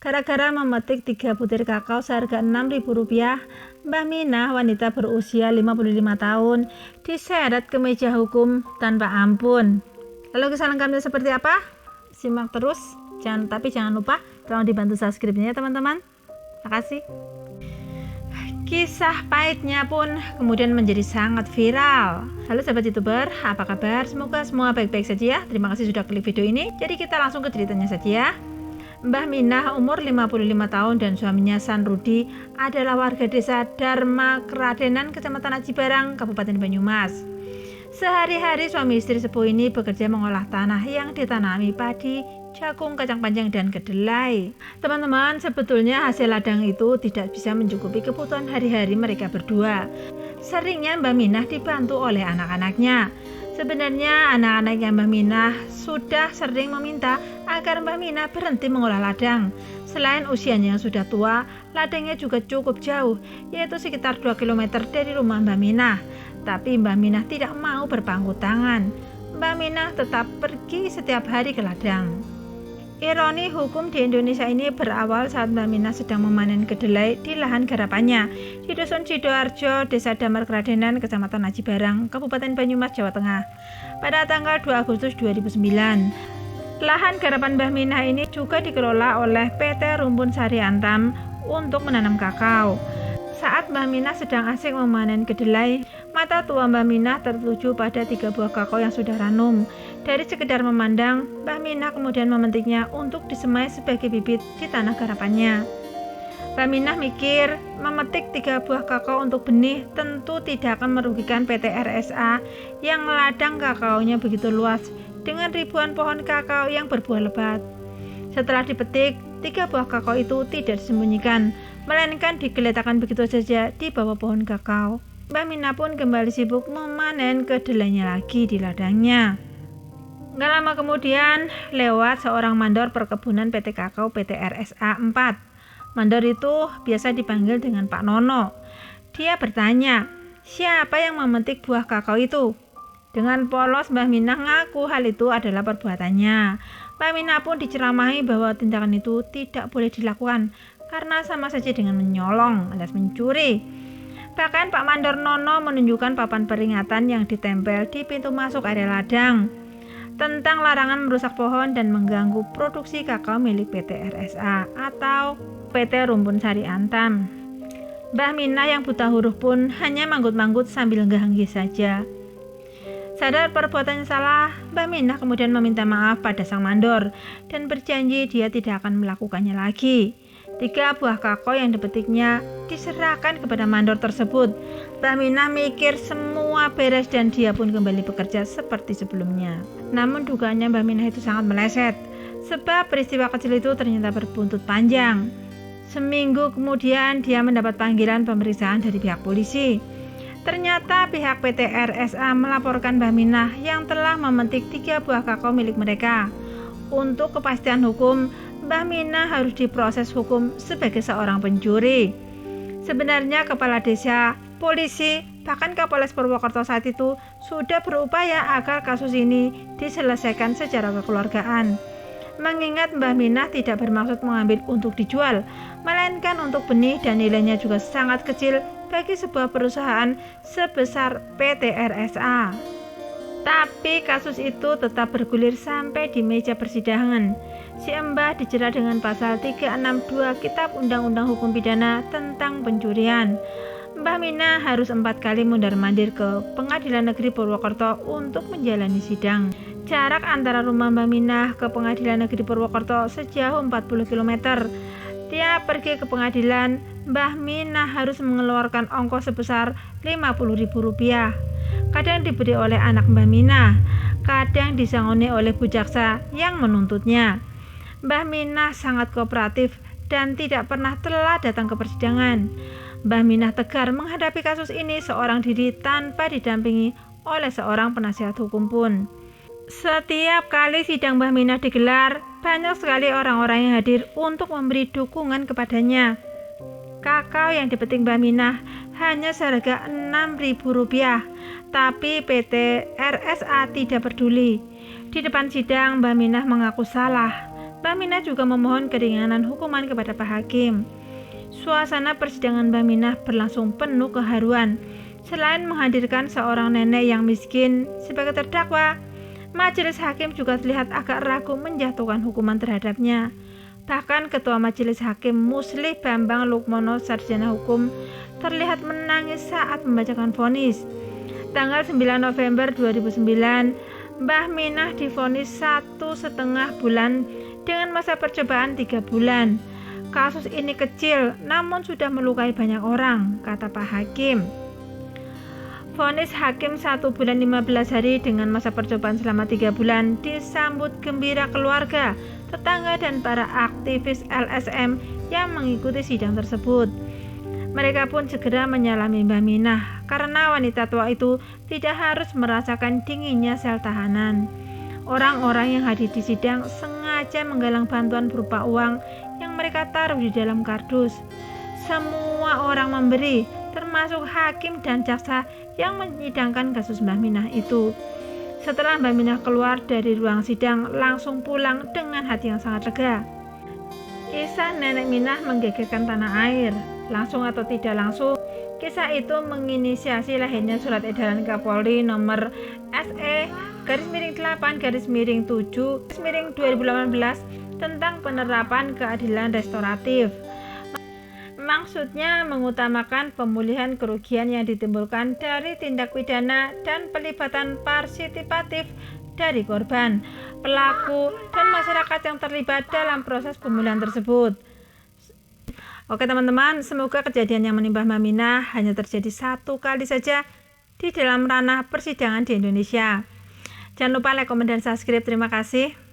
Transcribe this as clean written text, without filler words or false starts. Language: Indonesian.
Gara-gara memetik 3 butir kakao seharga Rp6.000, Mbah Minah, wanita berusia 55 tahun, diseret ke meja hukum tanpa ampun. Lalu kisah lengkapnya seperti apa? Simak terus, tapi jangan lupa tolong dibantu subscribe-nya ya teman-teman. Makasih. Kisah pahitnya pun kemudian menjadi sangat viral. Halo sahabat YouTuber, apa kabar? Semoga semua baik-baik saja ya. Terima kasih sudah klik video ini. Jadi kita langsung ke ceritanya saja ya. Mbah Minah umur 55 tahun dan suaminya San Rudi adalah warga desa Dharma Kradenan, Kecamatan Aji Barang, Kabupaten Banyumas. Sehari-hari suami istri sepuh ini bekerja mengolah tanah yang ditanami padi, jagung, kacang panjang, dan kedelai. Teman-teman, sebetulnya hasil ladang itu tidak bisa mencukupi kebutuhan hari-hari mereka berdua. Seringnya Mbah Minah dibantu oleh anak-anaknya. Sebenarnya anak-anaknya Mbah Minah sudah sering meminta agar Mbah Minah berhenti mengolah ladang. Selain usianya yang sudah tua, ladangnya juga cukup jauh, yaitu sekitar 2 km dari rumah Mbah Minah. Tapi Mbah Minah tidak mau berpangku tangan. Mbah Minah tetap pergi setiap hari ke ladang. Ironi hukum di Indonesia ini berawal saat Mbah Minah sedang memanen kedelai di lahan garapannya di Dusun Sidoarjo, Desa Damar Kradenan, Kecamatan Aji Barang, Kabupaten Banyumas, Jawa Tengah, pada tanggal 2 Agustus 2009. Lahan garapan Mbah Minah ini juga dikelola oleh PT Rumpun Sari Antam untuk menanam kakao. Saat Mbah Minah sedang asik memanen kedelai, mata tua Mbah Minah tertuju pada 3 buah kakao yang sudah ranum. Dari sekedar memandang, Mbah Minah kemudian memetiknya untuk disemai sebagai bibit di tanah garapannya. Mbah Minah mikir, memetik 3 buah kakao untuk benih tentu tidak akan merugikan PT RSA yang ladang kakaonya begitu luas dengan ribuan pohon kakao yang berbuah lebat. Setelah dipetik, 3 buah kakao itu tidak disembunyikan, melainkan digeletakkan begitu saja di bawah pohon kakao. Mbah Minah pun kembali sibuk memanen kedelainya lagi di ladangnya. Gak lama kemudian lewat seorang mandor perkebunan PT Kakao PT RSA 4. Mandor itu biasa dipanggil dengan Pak Nono. Dia bertanya, siapa yang memetik buah kakao itu? Dengan polos Mbah Minah ngaku hal itu adalah perbuatannya. Mbah Minah pun diceramahi bahwa tindakan itu tidak boleh dilakukan karena sama saja dengan menyolong alias mencuri. Bahkan Pak Mandor Nono menunjukkan papan peringatan yang ditempel di pintu masuk area ladang tentang larangan merusak pohon dan mengganggu produksi kakao milik PT RSA atau PT Rumpun Sari Antam. Mbah Minah yang buta huruf pun hanya manggut-manggut sambil nggah-nggih saja. Sadar perbuatannya salah, Mbah Minah kemudian meminta maaf pada sang mandor dan berjanji dia tidak akan melakukannya lagi. 3 buah kakao yang dipetiknya diserahkan kepada mandor tersebut. Mbah Minah mikir semua beres dan dia pun kembali bekerja seperti sebelumnya. Namun dugaannya Mbah Minah itu sangat meleset, sebab peristiwa kecil itu ternyata berbuntut panjang. Seminggu kemudian dia mendapat panggilan pemeriksaan dari pihak polisi. Ternyata pihak PT RSA melaporkan Mbah Minah yang telah memetik 3 buah kakao milik mereka. Untuk kepastian hukum, Mbah Minah harus diproses hukum sebagai seorang pencuri. Sebenarnya kepala desa, polisi, bahkan Kapolres Purwokerto saat itu sudah berupaya agar kasus ini diselesaikan secara kekeluargaan. Mengingat Mbah Minah tidak bermaksud mengambil untuk dijual, melainkan untuk benih dan nilainya juga sangat kecil bagi sebuah perusahaan sebesar PT RSA. Tapi kasus itu tetap bergulir sampai di meja persidangan. Si Mbah dijerat dengan pasal 362 Kitab Undang-Undang Hukum Pidana tentang pencurian. Mbah Minah harus 4 kali mondar-mandir ke Pengadilan Negeri Purwokerto untuk menjalani sidang. Jarak antara rumah Mbah Minah ke Pengadilan Negeri Purwokerto sejauh 40 km. Tiap pergi ke pengadilan, Mbah Minah harus mengeluarkan ongkos sebesar Rp50.000. Kadang diberi oleh anak Mbah Minah, kadang disangoni oleh Bu Jaksa yang menuntutnya. Mbah Minah sangat kooperatif dan tidak pernah telat datang ke persidangan. Mbah Minah tegar menghadapi kasus ini seorang diri tanpa didampingi oleh seorang penasihat hukum pun. Setiap kali sidang Mbah Minah digelar, banyak sekali orang-orang yang hadir untuk memberi dukungan kepadanya. Kakao yang dipetik Mbah Minah hanya seharga Rp6.000, tapi PT RSA tidak peduli. Di depan sidang, Mbah Minah mengaku salah. Mbah Minah juga memohon keringanan hukuman kepada Pak Hakim. Suasana persidangan Mbah Minah berlangsung penuh keharuan. Selain menghadirkan seorang nenek yang miskin sebagai terdakwa, majelis hakim juga terlihat agak ragu menjatuhkan hukuman terhadapnya. Bahkan Ketua Majelis Hakim Muslih Bambang Lukmono, sarjana hukum, terlihat menangis saat membacakan vonis. Tanggal 9 November 2009, Mbah Minah divonis 1,5 bulan dengan masa percobaan 3 bulan. Kasus ini kecil, namun sudah melukai banyak orang, kata Pak Hakim. Vonis hakim 1 bulan 15 hari dengan masa percobaan selama 3 bulan disambut gembira keluarga, tetangga, dan para aktivis LSM yang mengikuti sidang tersebut. Mereka pun segera menyalami Mbah Minah karena wanita tua itu tidak harus merasakan dinginnya sel tahanan. Orang-orang yang hadir di sidang sengaja menggalang bantuan berupa uang yang mereka taruh di dalam kardus. Semua orang memberi, termasuk hakim dan jaksa yang menyidangkan kasus Mbah Minah itu. Setelah Mbah Minah keluar dari ruang sidang, langsung pulang dengan hati yang sangat lega. Kisah Nenek Minah menggegerkan tanah air. Langsung atau tidak langsung, kisah itu menginisiasi lahirnya surat edaran Kapolri nomor SE/8/7/2018 tentang penerapan keadilan restoratif. Maksudnya mengutamakan pemulihan kerugian yang ditimbulkan dari tindak pidana dan pelibatan partisipatif dari korban, pelaku, dan masyarakat yang terlibat dalam proses pemulihan tersebut. Oke teman-teman, semoga kejadian yang menimpa Mbah Minah hanya terjadi 1 kali saja di dalam ranah persidangan di Indonesia. Jangan lupa like, komen, dan subscribe. Terima kasih.